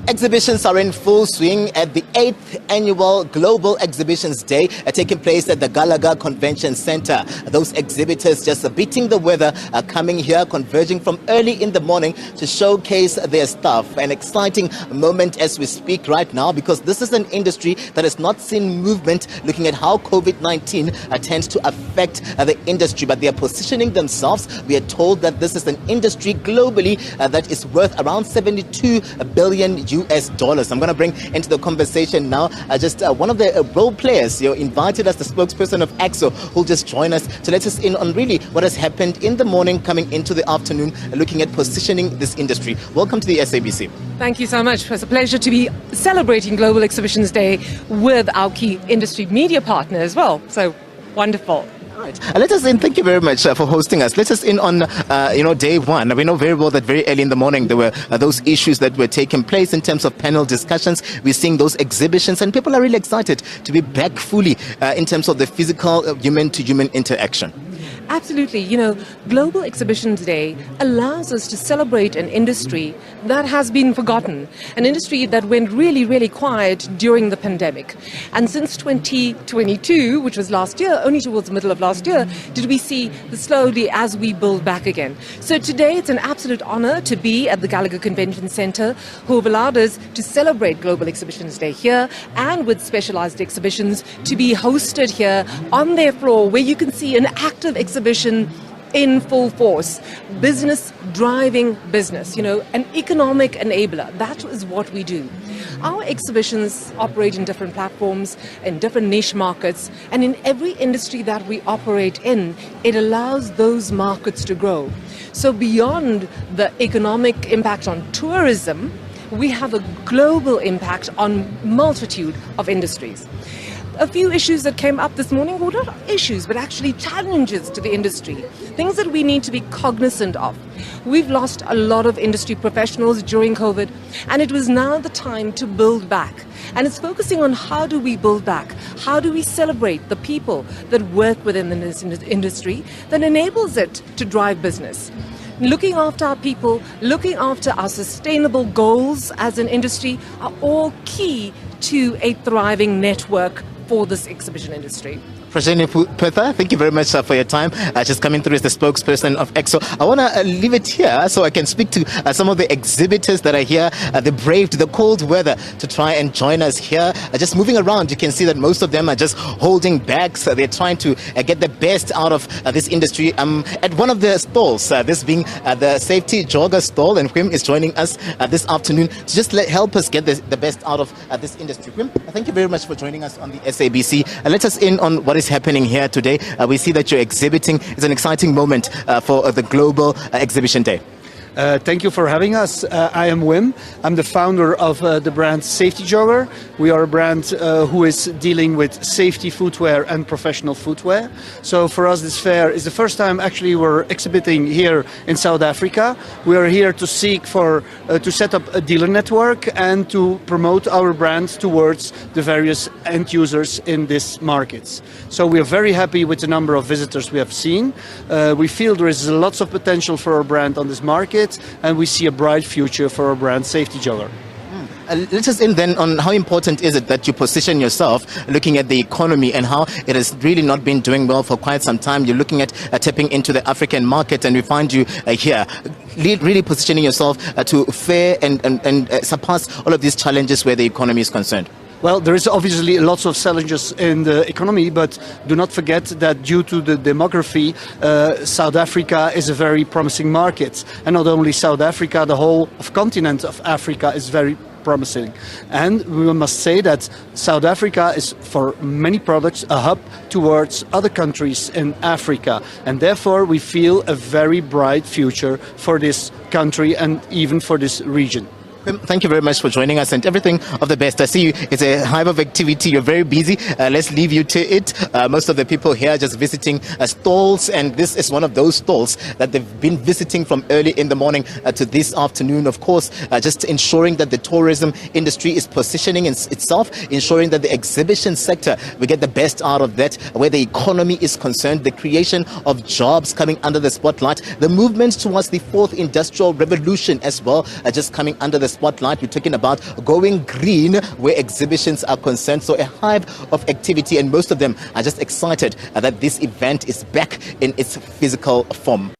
Exhibitions are in full swing at the 8th Annual Global Exhibitions Day taking place at the Gallagher Convention Center. Those exhibitors just beating the weather are coming here, converging from early in the morning to showcase their stuff. An exciting moment as we speak right now, because this is an industry that has not seen movement looking at how COVID-19 tends to affect the industry, but they are positioning themselves. We are told that this is an industry globally that is worth around 72 billion US dollars. I'm going to bring into the conversation now just one of the role players invited as the spokesperson of Aaxo, who'll just join us to let us in on really what has happened in the morning coming into the afternoon, looking at positioning this industry. Welcome to the SABC. Thank you so much. It's a pleasure to be celebrating Global Exhibitions Day with our key industry media partner as well. So wonderful. Right. Let us in. Thank you very much for hosting us. Let us in on day one. We know very well that very early in the morning there were those issues that were taking place in terms of panel discussions. We're seeing those exhibitions, and people are really excited to be back fully in terms of the physical human-to-human interaction. Absolutely. Global Exhibitions Day allows us to celebrate an industry that has been forgotten, an industry that went really, really quiet during the pandemic. And since 2022, which was last year, only towards the middle of last year, did we see the slowly as we build back again. So today it's an absolute honor to be at the Gallagher Convention Center, who have allowed us to celebrate Global Exhibitions Day here, and with specialized exhibitions to be hosted here on their floor, where you can see an active exhibition in full force. Business driving business, an economic enabler. That is what we do. Our exhibitions operate in different platforms, in different niche markets, and in every industry that we operate in, it allows those markets to grow. So beyond the economic impact on tourism, we have a global impact on multitude of industries. A few issues that came up this morning, well, not issues, but actually challenges to the industry, things that we need to be cognizant of. We've lost a lot of industry professionals during COVID, and it was now the time to build back. And it's focusing on how do we build back? How do we celebrate the people that work within this industry that enables it to drive business? Looking after our people, looking after our sustainable goals as an industry are all key to a thriving network for this exhibition industry. Prajani Pertha, thank you very much for your time. Just coming through as the spokesperson of Aaxo. I want to leave it here so I can speak to some of the exhibitors that are here. They braved the cold weather to try and join us here. Just moving around, you can see that most of them are just holding bags. They're trying to get the best out of this industry. At one of the stalls, this being the safety jogger stall, and Wim is joining us this afternoon to just help us get the best out of this industry. Wim, thank you very much for joining us on the SABC. Let us in on what is happening here today. We see that you're exhibiting. It's an exciting moment for the Global Exhibition Day. Thank you for having us. I am Wim. I'm the founder of the brand Safety Jogger. We are a brand who is dealing with safety footwear and professional footwear. So for us this fair is the first time actually we're exhibiting here in South Africa. We are here to seek to set up a dealer network and to promote our brand towards the various end users in these markets. So we are very happy with the number of visitors we have seen. We feel there is lots of potential for our brand on this market, and we see a bright future for our brand Safety Jogger. Let us in then on how important is it that you position yourself looking at the economy and how it has really not been doing well for quite some time. You're looking at tapping into the African market, and we find you here really positioning yourself to fare and surpass all of these challenges where the economy is concerned. Well, there is obviously lots of challenges in the economy, but do not forget that due to the demography, South Africa is a very promising market. And not only South Africa, the whole continent of Africa is very promising. And we must say that South Africa is, for many products, a hub towards other countries in Africa. And therefore, we feel a very bright future for this country and even for this region. Thank you very much for joining us, and everything of the best. I see you. It's a hive of activity. You're very busy. Let's leave you to it. Most of the people here are just visiting stalls, and this is one of those stalls that they've been visiting from early in the morning to this afternoon. Of course, just ensuring that the tourism industry is positioning itself, ensuring that the exhibition sector, we get the best out of that, where the economy is concerned, the creation of jobs coming under the spotlight, the movement towards the fourth industrial revolution as well, just coming under the spotlight. We're talking about going green where exhibitions are concerned. So a hive of activity, and most of them are just excited that this event is back in its physical form.